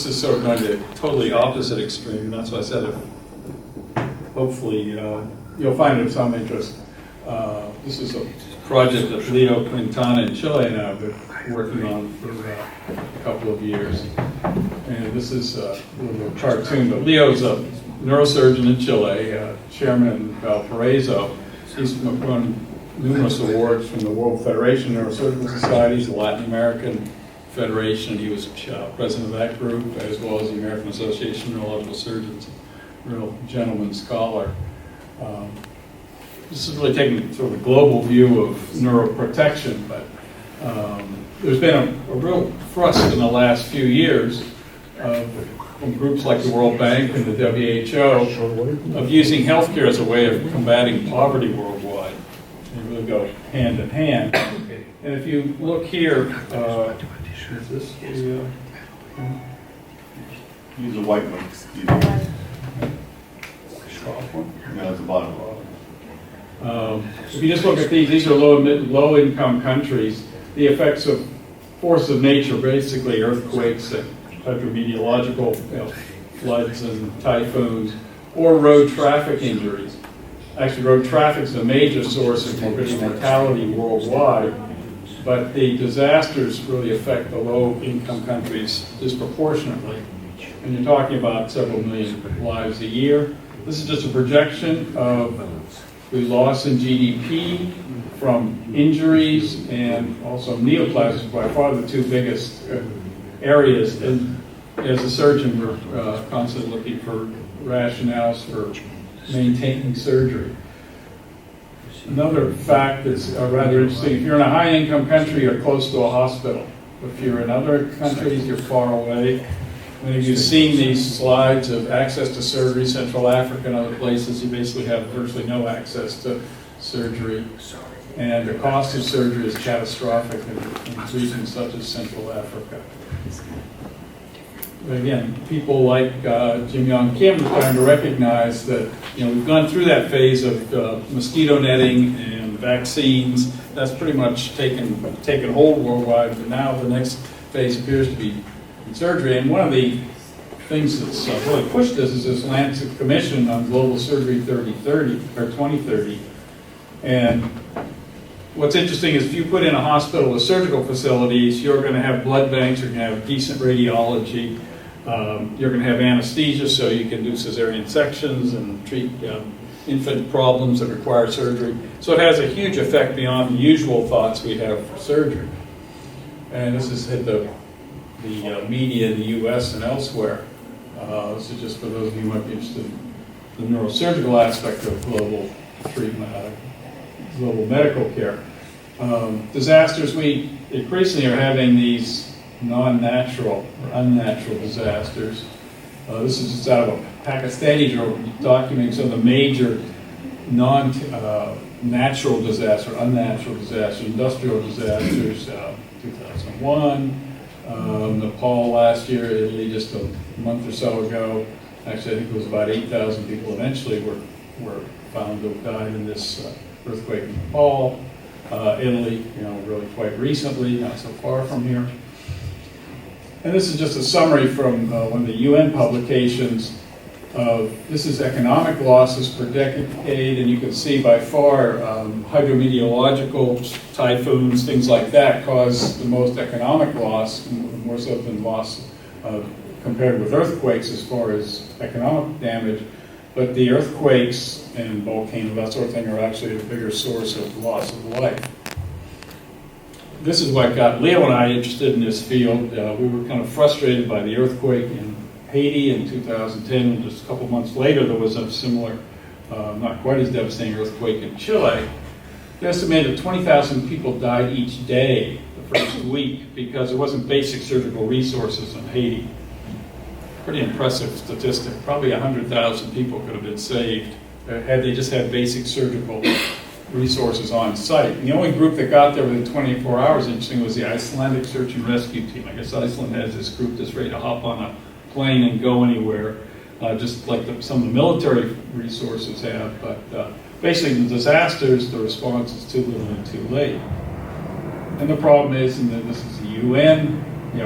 This is sort of going to totally opposite extreme, and that's why I said it. Hopefully, you'll find it of some interest. This is a project that Leo Quintana in Chile and I have been working on for a couple of years. And this is a little cartoon, but Leo's a neurosurgeon in Chile, chairman in Valparaiso. He's won numerous awards from the World Federation of Neurosurgical Societies, the Latin American Federation. He was president of that group, as well as the American Association of Neurological Surgeons. Real gentleman scholar. This is really taking sort of a global view of neuroprotection, but there's been a real thrust in the last few years from groups like the World Bank and the WHO of using healthcare as a way of combating poverty worldwide. They really go hand in hand. And if you look here, is this the... Use the white one. No, it's the bottom. If you just look at these are low-income countries. The effects of forces of nature, basically earthquakes and hydrometeorological floods and typhoons, or road traffic injuries. Actually, road traffic is a major source of morbidity and mortality worldwide, but the disasters really affect the low-income countries disproportionately. And you're talking about several million lives a year. This is just a projection of the loss in GDP from injuries and also neoplasms, by far the two biggest areas. And as a surgeon, we're constantly looking for rationales for maintaining surgery. Another fact that's rather interesting, if you're in a high-income country, you're close to a hospital. If you're in other countries, you're far away. Many of you have seen these slides of access to surgery, Central Africa and other places. You basically have virtually no access to surgery. And the cost of surgery is catastrophic in regions such as Central Africa. But again, people like Jim Yong Kim are trying to recognize that we've gone through that phase of mosquito netting and vaccines. That's pretty much taken hold worldwide. But now the next phase appears to be surgery, and one of the things that's really pushed this is this Lancet Commission on Global Surgery 2030. And what's interesting is if you put in a hospital with surgical facilities, you're going to have blood banks, you're going to have decent radiology, you're going to have anesthesia so you can do cesarean sections and treat infant problems that require surgery. So it has a huge effect beyond the usual thoughts we have for surgery. And this has hit the media in the U.S. and elsewhere. This is just for those of you who might be interested in the neurosurgical aspect of global treatment, global medical care. Disasters, we increasingly are having these non-natural or unnatural disasters. This is just out of a Pakistani journal documenting some of the major non-natural disasters, unnatural disasters, industrial disasters, 2001, Nepal last year, Italy just a month or so ago. Actually, I think it was about 8,000 people eventually were found to have died in this earthquake in Nepal. Italy, really quite recently, not so far from here. And this is just a summary from one of the UN publications. This is economic losses per decade, and you can see by far hydrometeorological typhoons, things like that, cause the most economic loss, more so than loss compared with earthquakes as far as economic damage. But the earthquakes and volcanoes, that sort of thing, are actually a bigger source of loss of life. This is what got Leo and I interested in this field. We were kind of frustrated by the earthquake in Haiti in 2010, and just a couple months later there was a similar, not quite as devastating earthquake in Chile. They estimated 20,000 people died each day the first week because there wasn't basic surgical resources in Haiti. Pretty impressive statistic. Probably 100,000 people could have been saved had they just had basic surgical resources on site. And the only group that got there within 24 hours, interesting, was the Icelandic Search and Rescue Team. I guess Iceland has this group that's ready to hop on a plane and go anywhere, just like some of the military resources have. But basically, the disasters, the response is too little and too late. And the problem is, and this is the UN,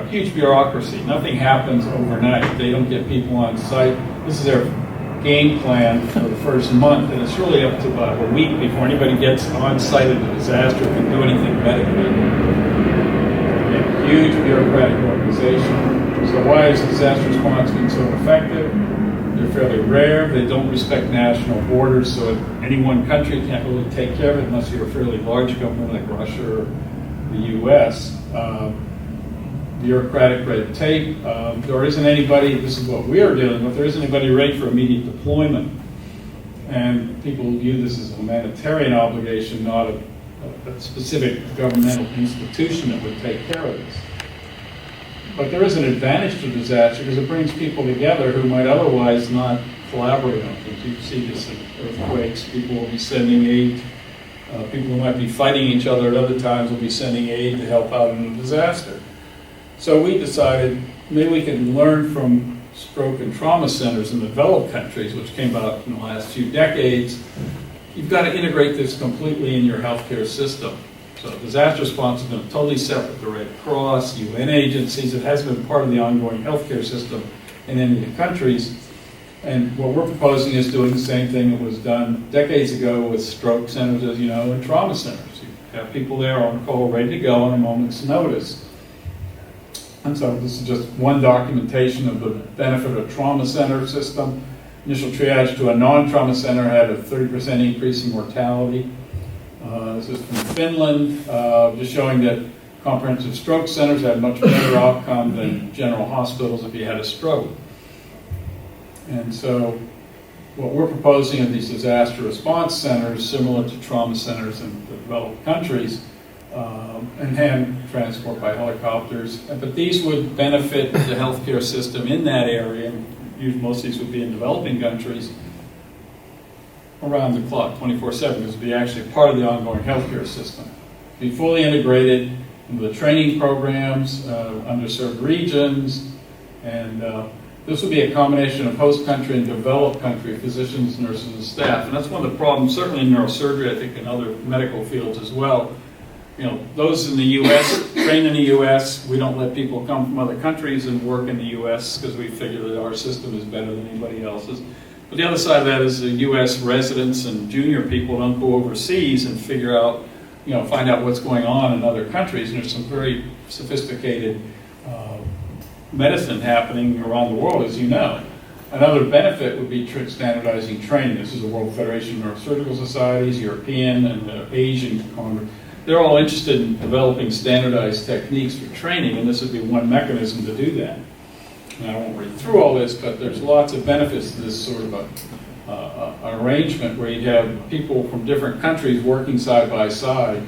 huge bureaucracy. Nothing happens overnight. They don't get people on site. This is their game plan for the first month, and it's really up to about a week before anybody gets on site at a disaster and can do anything medically. Huge bureaucratic organization. So why has disaster response been so effective? They're fairly rare. They don't respect national borders, so any one country can't really take care of it unless you're a fairly large government like Russia or the U.S. Bureaucratic red tape. There isn't anybody, this is what we're dealing with, there isn't anybody ready for immediate deployment. And people view this as a humanitarian obligation, not a specific governmental institution that would take care of this. But there is an advantage to disaster because it brings people together who might otherwise not collaborate on things. You see this in earthquakes, people will be sending aid. People who might be fighting each other at other times will be sending aid to help out in a disaster. So we decided maybe we can learn from stroke and trauma centers in the developed countries, which came about in the last few decades. You've got to integrate this completely in your healthcare system. So disaster response has been totally separate. The Red Cross, UN agencies, it hasn't been part of the ongoing healthcare system in any of the countries. And what we're proposing is doing the same thing that was done decades ago with stroke centers, as you know, and trauma centers. You have people there on call, ready to go on a moment's notice. And so this is just one documentation of the benefit of a trauma center system. Initial triage to a non-trauma center had a 30% increase in mortality. This is from Finland, just showing that comprehensive stroke centers had much better outcome than general hospitals if you had a stroke. And so what we're proposing are these disaster response centers, similar to trauma centers in the developed countries, and hand transport by helicopters. But these would benefit the healthcare system in that area. Most of these would be in developing countries around the clock, 24/7. This would be actually part of the ongoing healthcare system. Be fully integrated into the training programs, underserved regions, and this would be a combination of host country and developed country physicians, nurses, and staff. And that's one of the problems, certainly in neurosurgery, I think in other medical fields as well. Those in the U.S., trained in the U.S., we don't let people come from other countries and work in the U.S. because we figure that our system is better than anybody else's. But the other side of that is the U.S. residents and junior people don't go overseas and figure out, find out what's going on in other countries. And there's some very sophisticated medicine happening around the world, as you know. Another benefit would be standardizing training. This is the World Federation of Neurosurgical Societies, European and Asian Congress. They're all interested in developing standardized techniques for training, and this would be one mechanism to do that. And I won't read through all this, but there's lots of benefits to this sort of an arrangement where you'd have people from different countries working side by side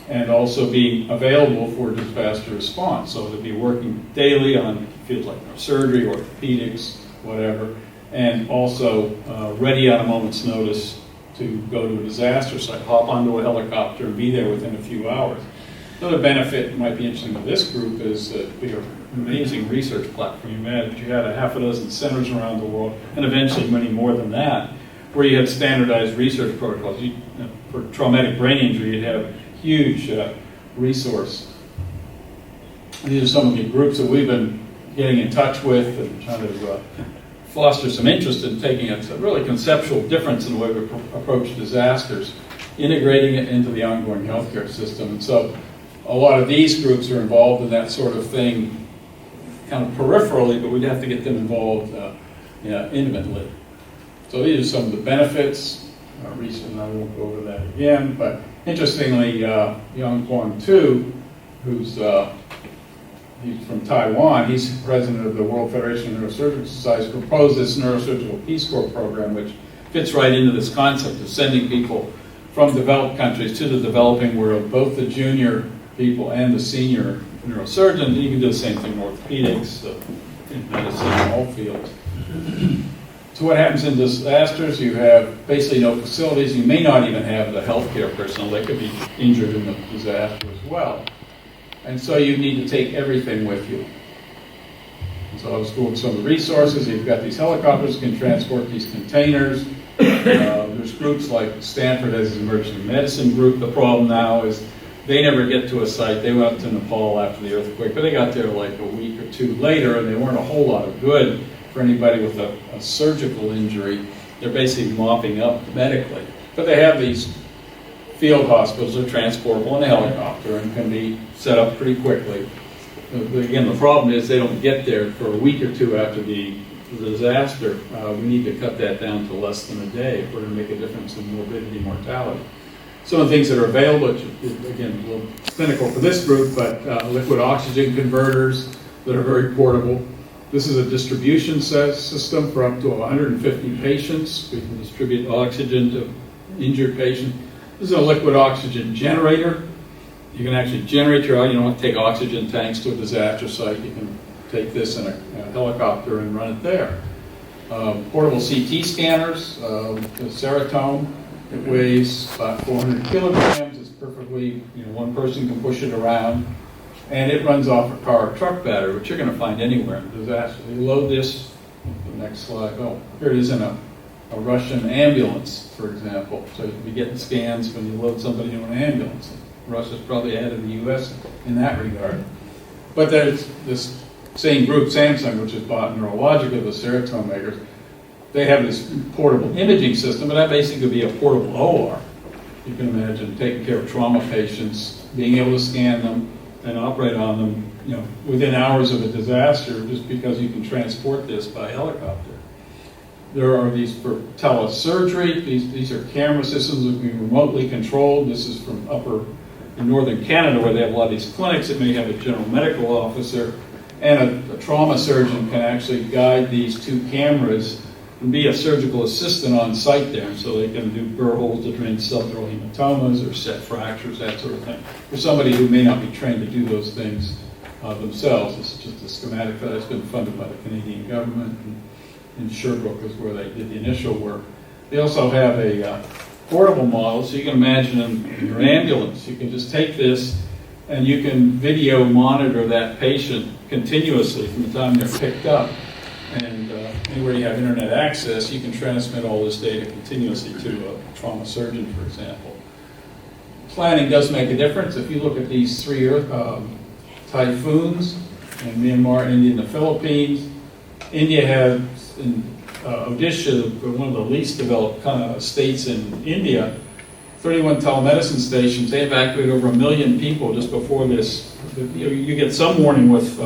and also being available for disaster response. So they'd be working daily on fields like neurosurgery, orthopedics, whatever, and also ready on a moment's notice to go to a disaster site, hop onto a helicopter and be there within a few hours. Another benefit that might be interesting to this group is that we are an amazing research platform. You had a half a dozen centers around the world, and eventually many more than that, where you had standardized research protocols. For traumatic brain injury, you'd have huge resource. These are some of the groups that we've been getting in touch with and trying to foster some interest in taking a really conceptual difference in the way we approach disasters, integrating it into the ongoing healthcare system. And so a lot of these groups are involved in that sort of thing kind of peripherally, but we'd have to get them involved intimately. So these are some of the benefits. Recently, I won't go over that again, but interestingly, Yang Guang Tu, who's he's from Taiwan. He's president of the World Federation of Neurosurgical Societies, proposed this Neurosurgical Peace Corps program, which fits right into this concept of sending people from developed countries to the developing world, both the junior people and the senior neurosurgeons. You can do the same thing in orthopedics, in medicine, in all fields. So what happens in disasters? You have basically no facilities. You may not even have the healthcare personnel. They could be injured in the disaster as well. And so you need to take everything with you. And so I was going some of the resources. You've got these helicopters that can transport these containers. There's groups like Stanford has an emergency medicine group. The problem now is They never get to a site. They went up to Nepal after the earthquake, but they got there like a week or two later, and they weren't a whole lot of good for anybody with a surgical injury. They're basically mopping up medically. But they have these field hospitals that are transportable in a helicopter and can be set up pretty quickly. Again, the problem is they don't get there for a week or two after the disaster. We need to cut that down to less than a day if we're going to make a difference in morbidity and mortality. Some of the things that are available, again, a little clinical for this group, but liquid oxygen converters that are very portable. This is a distribution system for up to 150 patients. We can distribute oxygen to injured patients. This is a liquid oxygen generator. You can actually generate you don't have to take oxygen tanks to a disaster site. You can take this in a helicopter and run it there. Portable CT scanners, the Seratome. It weighs about 400 kilograms. It's perfectly, one person can push it around. And it runs off a car or truck battery, which you're going to find anywhere in a disaster. You load this, the next slide, here it is in a Russian ambulance, for example. So you'll be getting scans when you load somebody in an ambulance. Russia's probably ahead of the US in that regard. But there's this same group, Samsung, which has bought Neurologica, the Seratome makers. They have this portable imaging system, but that basically could be a portable OR. You can imagine taking care of trauma patients, being able to scan them and operate on them, within hours of a disaster, just because you can transport this by helicopter. There are these for telesurgery. These are camera systems that can be remotely controlled. This is from in northern Canada, where they have a lot of these clinics. It may have a general medical officer, and a trauma surgeon can actually guide these two cameras and be a surgical assistant on site there, so they can do burr holes to drain subdural hematomas or set fractures, that sort of thing. For somebody who may not be trained to do those things themselves, this is just a schematic that has been funded by the Canadian government, and Sherbrooke is where they did the initial work. They also have a portable model, so you can imagine in your ambulance, you can just take this and you can video monitor that patient continuously from the time they're picked up. And anywhere you have internet access, you can transmit all this data continuously to a trauma surgeon, for example. Planning does make a difference. If you look at these three typhoons in Myanmar, India, and the Philippines, India has, in Odisha, one of the least developed states in India, 31 telemedicine stations. They evacuated over 1 million people just before this. You get some warning with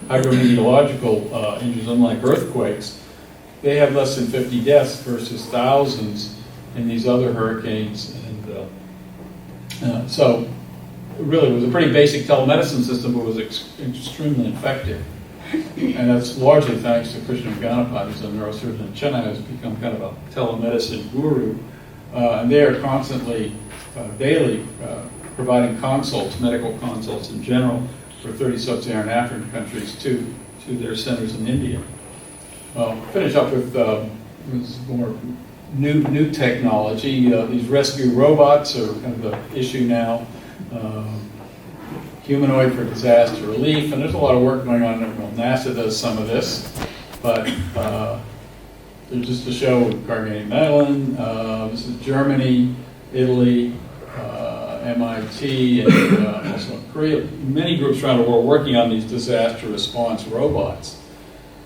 hydrometeorological injuries, unlike earthquakes. They have less than 50 deaths versus thousands in these other hurricanes. And so really it was a pretty basic telemedicine system, but was extremely effective. And that's largely thanks to Krishna Ganapathy, who's a neurosurgeon in Chennai, who's become kind of a telemedicine guru. And they are constantly, daily, providing consults, medical consults in general, for 30 sub-Saharan African countries to their centers in India. I'll finish up with more new technology. These rescue robots are kind of the issue now. Humanoid for disaster relief, and there's a lot of work going on. Well, NASA does some of this, but they're just to show Carnegie Mellon. This is Germany, Italy, MIT, and also Korea. Many groups around the world working on these disaster response robots,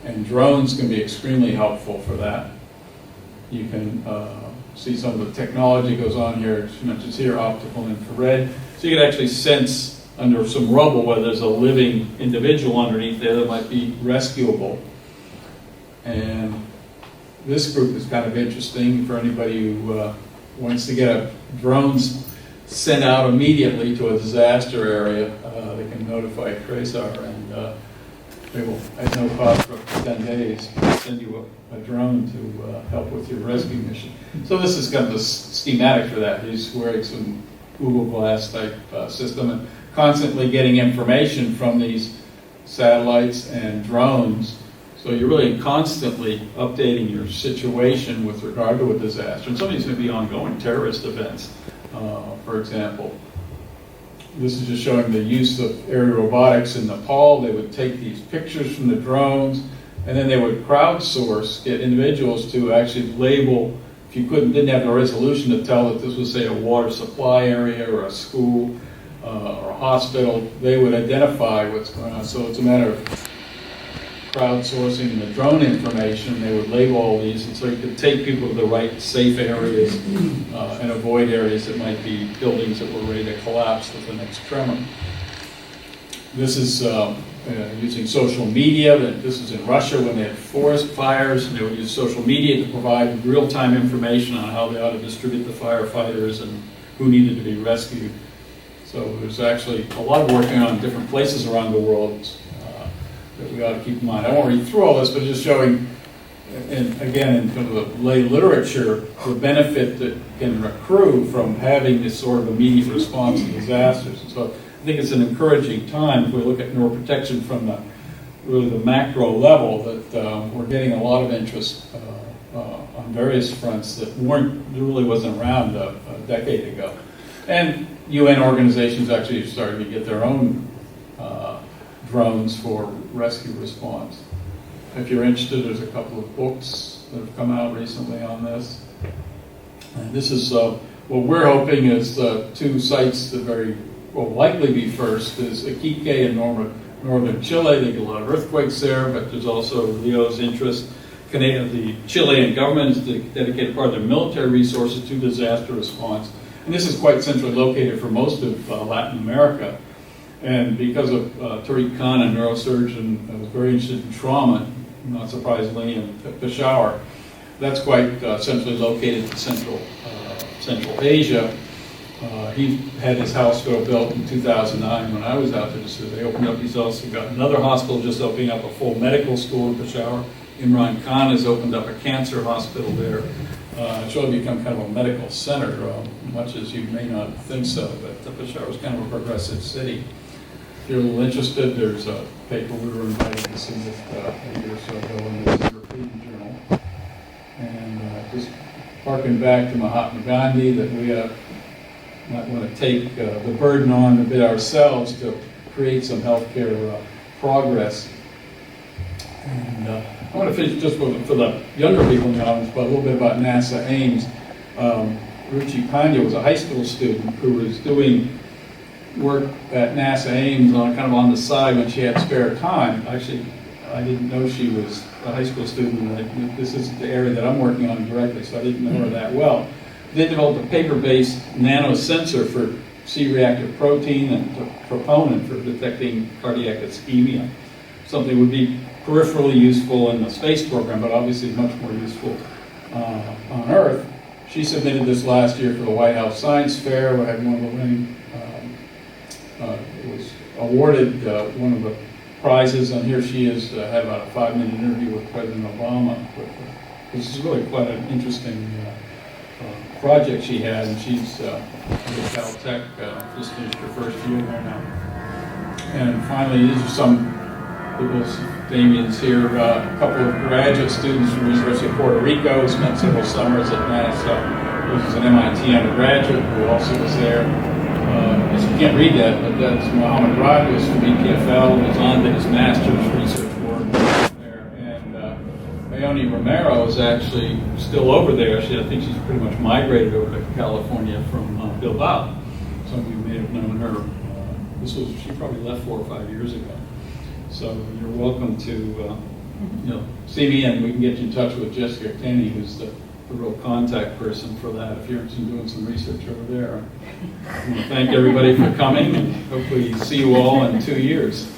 and drones can be extremely helpful for that. You can see some of the technology goes on here. She mentions here optical infrared, so you can actually sense under some rubble whether there's a living individual underneath there that might be rescuable. And this group is kind of interesting for anybody who wants to get drones sent out immediately to a disaster area. They can notify CRASAR, and they will, at no cost for up to 10 days, send you a drone to help with your rescue mission. So this is kind of the schematic for that. He's wearing some Google Glass type system and constantly getting information from these satellites and drones. So you're really constantly updating your situation with regard to a disaster. And some of these may be ongoing terrorist events, for example. This is just showing the use of aerial robotics in Nepal. They would take these pictures from the drones, and then they would crowdsource, get individuals to actually label, if you didn't have the resolution to tell that this was, say, a water supply area or a school, or a hospital, they would identify what's going on. So it's a matter of crowdsourcing the drone information. They would label all these, and so you could take people to the right safe areas and avoid areas that might be buildings that were ready to collapse with the next tremor. This is using social media. This was in Russia when they had forest fires, and they would use social media to provide real-time information on how they ought to distribute the firefighters and who needed to be rescued. So there's actually a lot of work going on in different places around the world that we ought to keep in mind. I won't read through all this, but just showing, and again, in terms of lay literature, the benefit that can accrue from having this sort of immediate response to disasters. And so I think it's an encouraging time if we look at neuroprotection from the really the macro level, that we're getting a lot of interest on various fronts that really wasn't around a decade ago. And UN organizations actually started to get their own drones for rescue response. If you're interested, there's a couple of books that have come out recently on this. And this is what we're hoping is two sites that very will likely be first is Iquique in northern Chile. They get a lot of earthquakes there, but there's also Leo's interest. The Chilean government has dedicated part of their military resources to disaster response. And this is quite centrally located for most of Latin America. And because of Tariq Khan, a neurosurgeon that was very interested in trauma, not surprisingly, in Peshawar, that's quite centrally located in Central Asia. He had his hospital built in 2009 when I was out there. So they opened up. He's also got another hospital just opening up a full medical school in Peshawar. Imran Khan has opened up a cancer hospital there. It's really become kind of a medical center, much as you may not think so, but Peshawar is kind of a progressive city. If you're a little interested, there's a paper we were invited to submit a year or so ago in the European Journal. And just harking back to Mahatma Gandhi, that we might want to take the burden on a bit ourselves to create some healthcare progress. And I want to finish just for the younger people in the audience, but a little bit about NASA Ames. Ruchi Pandya was a high school student who was doing work at NASA Ames on the side when she had spare time. Actually, I didn't know she was a high school student. This is the area that I'm working on directly, so I didn't know her that well. They developed a paper-based nanosensor for C-reactive protein and troponin for detecting cardiac ischemia. Something would be peripherally useful in the space program, but obviously much more useful on Earth. She submitted this last year for the White House Science Fair. We had one of the winning, was awarded one of the prizes, and here she is, had about a 5-minute interview with President Obama. This is really quite an interesting project she had, and she's at Caltech, just finished her first year there now. And finally, these are some people's Damien's here, a couple of graduate students from the University of Puerto Rico, spent several summers at NASA. This is an MIT undergraduate who also was there. You can't read that, but that's Mohammed Ragis from EPFL, who was on to his master's research work there. And Leonie Romero is actually still over there. I think she's pretty much migrated over to California from Bilbao. Some of you may have known her. She probably left 4 or 5 years ago. So you're welcome to see me, and we can get you in touch with Jessica Kenny, who's the real contact person for that if you're interested in doing some research over there. I want to thank everybody for coming, and hopefully see you all in 2 years.